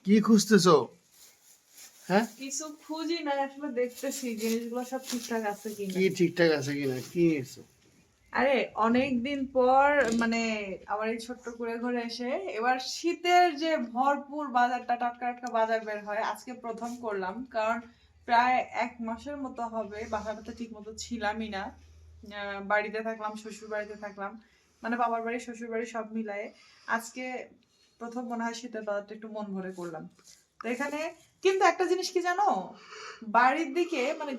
কি খুঁজতেছো? হ্যাঁ, কিছু খুঁজি না, আসলে দেখতেছি জিনিসগুলো সব ঠিকঠাক আছে কিনা। কি ঠিকঠাক আছে কিনা, কি নিয়েছো? আরে অনেক দিন পর মানে আমার এই ছোট্ট কুড়ে ঘরে এসে এবার শীতের যে ভরপুর বাজারটা, টাটকা টাটকা বাজার বের হয়, আজকে প্রথম করলাম। কারণ প্রায় 1 মাসের মতো হবে বাসাটাতে ঠিক মতো ছিলামই না। বাড়িতে থাকলাম, শ্বশুর বাড়িতে থাকলাম, মানে বাবার বাড়ি শ্বশুর বাড়ি সব মিলায়ে আজকে প্রথম মনে হয় শীতের বাজারটা একটু মন ভরে করলাম। তো এখানে কিন্তু একটা জিনিস কি জানো, বাড়ির দিকে মানে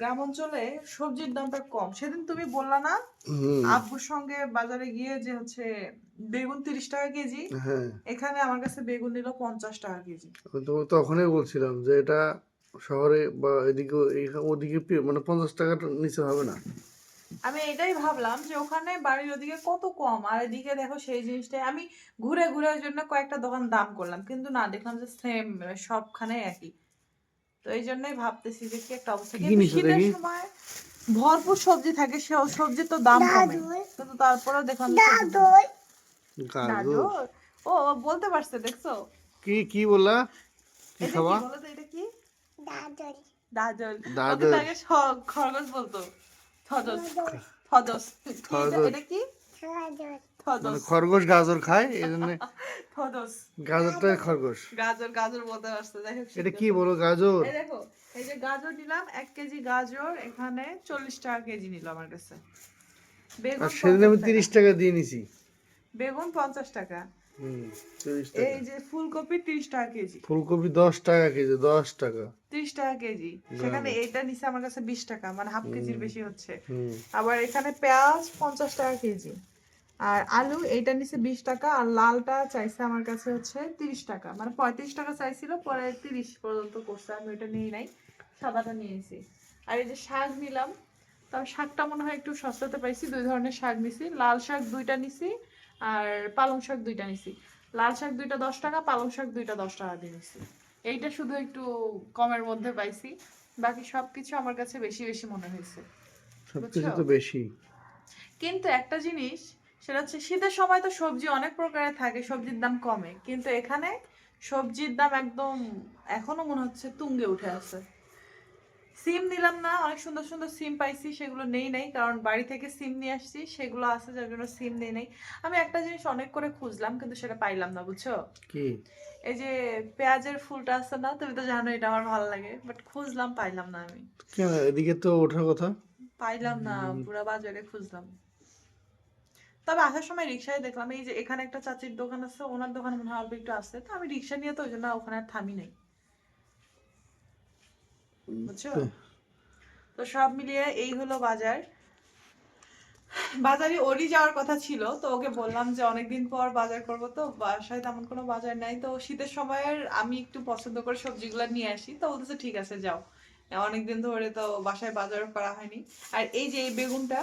গ্রাম অঞ্চলে সবজির দামটা কম। সেদিন তুমি বললা না হুম। আব্বুর সঙ্গে বাজারে গিয়ে যে হচ্ছে বেগুন 30 টাকা কেজি, হ্যাঁ, এখানে আমার কাছে বেগুন নিল 50 টাকা কেজি। আমি তো তখনই বলছিলাম যে এটা শহরে বা এদিকে ওদিকে মানে 50 টাকার নিচে হবে না। আমি এটাই ভাবলাম যে ওখানে বাড়ির ওদিকে কত কম, আর এদিকে দেখো সেই জিনিসটাই। আমি ঘুরে ঘুরে ওই জন্য কয়েকটা দোকান দাম করলাম, কিন্তু না, দেখলাম যে সেম, সবখানে একই। তো এই জন্যই ভাবতেছি যে কি একটা অবস্থা। কি কিন্তু নিছো শীতের দেখি? সময় ভরপুর সবজি থাকে, সে সবজির তো দাম কমে, কিন্তু তারপরেও দেখলাম যে গাজর? গাজর। ও ও বলতে পারছে, দেখছো? কি কি বললা? কি এটা কি খাবা? বলো তো, এটা কি? গাজর। ওকে তো দাদর? আগে খরগোশ বলতো। থদস। থদস। কি এটা, খরগোশ? এটা কি? মানে থদস। খরগোশ গাজর খায় এই জন্য থদস। গাজরটা খরগোশ। গাজর গাজর বলতে পারছে, যাই হোক এটা কি শিখতেছে। বলো, গাজর? এই দেখো, এই যে গাজর নিলাম 1 কেজি গাজর এখানে 40 টাকা কেজি নিল আমার কাছে। আর বেগুন সেদিন পঞ্চাশ আমি টাকা 30 টাকা দিয়ে নিছি। বেগুন 50 টাকা। হুম, 30 এই টাকা। যে ফুলকপি 30 টাকা কেজি। ফুলকপি 10 টাকা কেজি, 10 টাকা। 30 টাকা কেজি। সেখানে গাজর। এইটা নিচে আমার কাছে 20 টাকা, মানে হাফ কেজির হুম। বেশি হচ্ছে। হুম। আবার এখানে পেঁয়াজ 50 টাকা কেজি। আর আলু এইটা নিচে 20 টাকা, আর লালটা চাইছে আমার কাছে হচ্ছে 30 টাকা, মানে 35 টাকা চাইছিল, পরে 30 পর্যন্ত করছে, আমি ওইটা নিয়ে নাই, সাদাটা নিয়েছি। আর এই যে শাক নিলাম, তবে শাকটা মনে হয় একটু সস্তাতে পাইছি। 2 ধরনের শাক নিছি, লাল শাক 2টা নিছি, আর পালং শাক 2টা নিছি। লাল শাক 2টা 10 টাকা, পালং শাক 2টা 10 টাকা দিয়ে নিছি। এইটা শুধু একটু কমের মধ্যে পাইছি, বাকি সবকিছু আমার কাছে বেশি বেশি মনে হয়েছে। সবকিছু বুঝছো? তো বেশি। কিন্তু একটা জিনিস, সেটা হচ্ছে শীতের সময় তো সবজি অনেক প্রকারের থাকে, সবজির দাম কমে, কিন্তু এখানে সবজির দাম একদম এখনো মনে হচ্ছে তুঙ্গে উঠে আছে। সিম নিলাম না, অনেক সুন্দর সুন্দর সিম পাইছি, সেগুলো নেই নাই, কারণ বাড়ি থেকে সিম নিয়ে আসছি, সেগুলো আছে যার জন্য সিম নেই নাই। আমি একটা জিনিস অনেক করে খুঁজলাম, কিন্তু সেটা পাইলাম না, বুঝছো? কি? এই যে পেঁয়াজের ফুলটা আছে না, তুমি তো জানো এটা আমার ভালো লাগে, বাট খুঁজলাম পাইলাম না আমি। কেন এদিকে তো ওঠার কথা? পাইলাম না, পুরো বাজারে খুঁজলাম। তবে আসার সময় রিক্সায় দেখলাম, এই যে এখানে একটা চাচির দোকান আছে, ওনার দোকান মনে হয় অল্প একটু আছে, তো আমি রিক্সা নিয়ে তো ওই জন্য ওখানে আর থামি নাই, বুঝছো? তো সব মিলিয়ে এই হলো বাজার। বাজারে ওরই যাওয়ার কথা ছিল, তো ওকে বললাম যে অনেকদিন পর বাজার করব, তো বাসায় তেমন কোনো বাজার নাই, তো শীতের সময়ের আমি একটু পছন্দ করে সবজিগুলো নিয়ে আসি, তো বলতেছে ঠিক আছে যাও। অনেকদিন ধরে তো বাসায় বাজার করা হয়নি। আর এই যে এই বেগুনটা,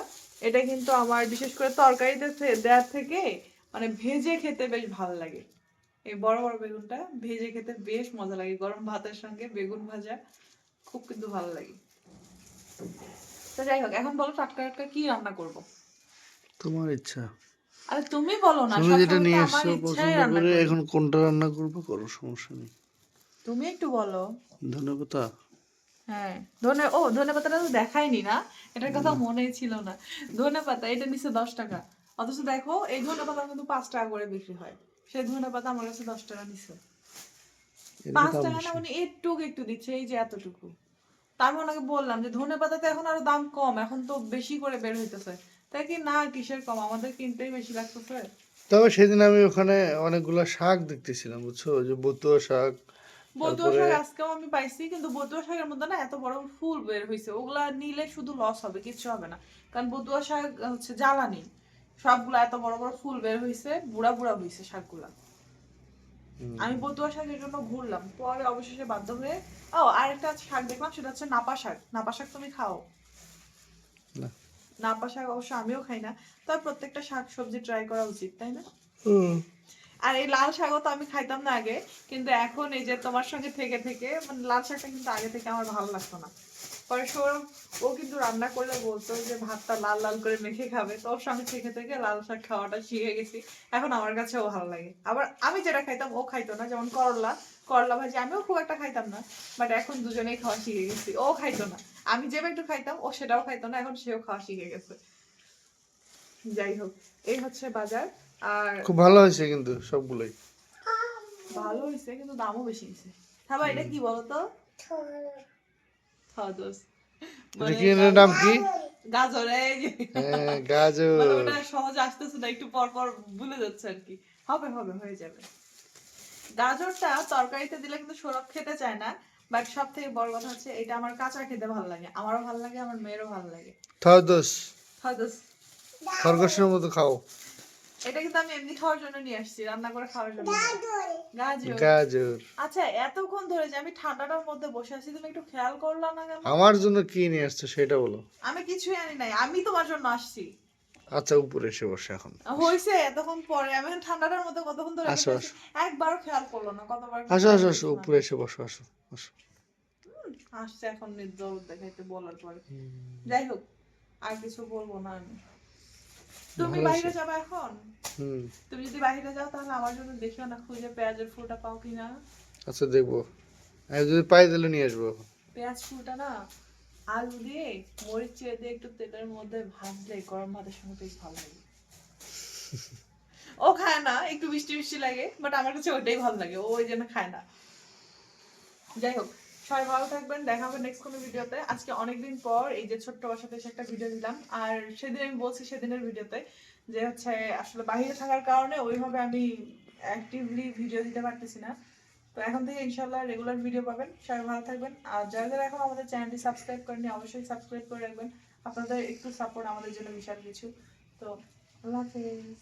এটা কিন্তু আমার বিশেষ করে তরকারিতে দেওয়ার থেকে মানে ভেজে খেতে বেশ ভালো লাগে। এই বড় বড় বেগুনটা ভেজে খেতে বেশ মজা লাগে, গরম ভাতের সঙ্গে বেগুন ভাজা খুব কিন্তু ভালো লাগে। তো যাই হোক, এখন বলো টাটকা টাটকা কি রান্না করব? তোমার ইচ্ছা। আরে তুমি বলো না, তুমি যেটা সবসময় তো নিয়ে আমার এসছো ইচ্ছাই পছন্দ রান্না করে, করি। এখন কোনটা রান্না করবো করো, সমস্যা নেই। তুমি একটু বলো। ধন্যবাদ। হ্যাঁ, ধনেপাতাটা তো দেখাইনি না, এটার কথা মনেই ছিল না। ধনেপাতা এটা নিচে 10 টাকা, অথচ দেখো এই ধনেপাতা কিন্তু 5 টাকা করে বিক্রি হয়, সেই ধনেপাতা আমার কাছে 10 টাকা নিচ্ছে। এদিকে পাঁচ দাম টাকা না, বেশি। মানে একটু একটু দিচ্ছে, এই যে এতটুকু। তা আমি ওনাকে বললাম যে ধনেপাতাতে এখন আরো দাম কম, এখন তো বেশি করে বের হইতেছে। তাই কি না, কিসের কম, আমাদের কিনতেই বেশি লাগতেছে। তবে সেদিন আমি ওখানে অনেকগুলা শাক দেখতেছিলাম, বুঝছো, ওই যে বতুয়া শাক। বতুয়া তারপরে শাক আজকেও আমি পাইছি, কিন্তু বতুয়া শাকের মধ্যে না এত বড় ফুল বের হয়েছে, ওগুলা নিলে শুধু লস হবে, কিচ্ছু হবে না। কারণ বতুয়া শাক হচ্ছে জ্বালানি, সবগুলা এত বড় বড় ফুল বের হয়েছে, বুড়া বুড়া হয়েছে শাকগুলা। আমি বতুয়া শাকের জন্য ঘুরলাম, পরে অবশেষে বাধ্য হয়ে। ও, আরেকটা শাক দেখলাম, সেটা হচ্ছে নাপা শাক। নাপা শাক তুমি খাও? না। নাপা শাক অবশ্য আমিও খাই না, তবে প্রত্যেকটা শাক সবজি ট্রাই করা উচিত, তাই না? হুম। আর এই লাল শাকও তো আমি খাইতাম না আগে, কিন্তু এখন এই যে তোমার সঙ্গে থেকে থেকে মানে লাল শাকটা কিন্তু আগে থেকে আমার ভালো লাগতো না। পরে সৌরভ, ও কিন্তু রান্না করলে বলতো যে ভাতটা লাল লাল করে মেখে খাবে, তো ওর সঙ্গে থেকে থেকে লাল শাক খাওয়াটা শিখে গেছি। এখন আমার কাছেও ভালো লাগে। আবার আমি যেটা খাইতাম ও খাইতো না, যেমন করলা, করলা ভাজি আমিও খুব একটা খাইতাম না, বাট এখন দুজনেই খাওয়া শিখে গেছি। ও খাইতো না, আমি যে একটু খাইতাম ও সেটাও খাইতো না, এখন সেও খাওয়া শিখে গেছে। যাই হোক, এই হচ্ছে বাজার। আর খুব ভালো হয়েছে কিন্তু সবগুলোই। ভালো হয়েছে কিন্তু দামও বেশি হয়েছে। হ্যাঁ ভাই, এটা কি বলতো? থদস এটা মানে কি এর নাম কি? গাজর। এই যে হ্যাঁ, মানে গাজর। ওটা সহজে আসতেছে না, একটু পর পর ভুলে যাচ্ছে আর কি। হবে হবে, হয়ে যাবে। গাজরটা তরকারিতে দিলে কিন্তু সৌরভ খেতে চায় না, বাট সব থেকে বড় কথা হচ্ছে এটা আমার কাঁচা খেতে ভালো লাগে, আমারও ভালো লাগে, আমার মেয়েরও ভালো লাগে। থদস। থদস। খরগোশের মতো খাও। এটা কিন্তু আমি এমনি খাওয়ার জন্য নিয়ে আসছি, রান্না করে খাওয়ার জন্য না। গাজর। গাজর। আচ্ছা, এতক্ষণ ধরে যে আমি ঠান্ডাটার মধ্যে বসে আছি, তুমি একটু খেয়াল করলা না কেন? আমার জন্য কি নিয়ে আসছো সেটা বলো। আমি কিছুই আনি নাই, আমি তোমার জন্য আসছি। আচ্ছা, উপরে এসে বসে এখন। হইছে এতক্ষণ পরে, আমি এখন ঠান্ডাটার মধ্যে কতক্ষণ ধরে আসো বসে আছি, আসো একবারও খেয়াল করলো না, কতবার আসো try আসো আসো, করেছিলাম। উপরে এসে বসো, আসো আসো। আসছে এখন জোর দেখাইতে বলার পরে। যাই হোক, আর কিছু বলবো না আমি। তুমি ভালো বাইরে আছে। যাবে এখন? হুম। তুমি যদি বাইরে যাও তাহলে আমার জন্য দেখিও না, খুঁজে পেঁয়াজের ফুলটা পাও কিনা। আচ্ছা, দেখবো। আর যদি পাই তাহলে নিয়ে আসবো। পেঁয়াজ ফুলটা না আলু দিয়ে মরিচ চিড়ে দিয়ে একটু তেলের মধ্যে ভাজলে গরম ভাতের সঙ্গে বেশ ভালো লাগে। ও খায় না, একটু মিষ্টি মিষ্টি লাগে, বাট আমার কাছে ওইটাই ভালো লাগে, ও ওই জন্য খায় না। যাই হোক, সবাই ভালো থাকবেন, দেখা হবে নেক্সট কোনো ভিডিওতে। আজকে অনেকদিন পর এই যে ছোট্ট বাসাতে এসে একটা ভিডিও দিলাম, আর সেদিন আমি বলছি সেদিনের ভিডিওতে যে হচ্ছে আসলে বাইরে থাকার কারণে ওইভাবে আমি অ্যাক্টিভলি ভিডিও দিতে পারতেছি না। তো এখন থেকে ইনশাল্লাহ রেগুলার ভিডিও পাবেন। সবাই ভালো থাকবেন, আর যারা যারা এখন আমাদের চ্যানেলটি সাবস্ক্রাইব করেনি অবশ্যই সাবস্ক্রাইব করে রাখবেন। আপনাদের একটু সাপোর্ট আমাদের জন্য বিশাল কিছু। তো আল্লাহ হাফেজ।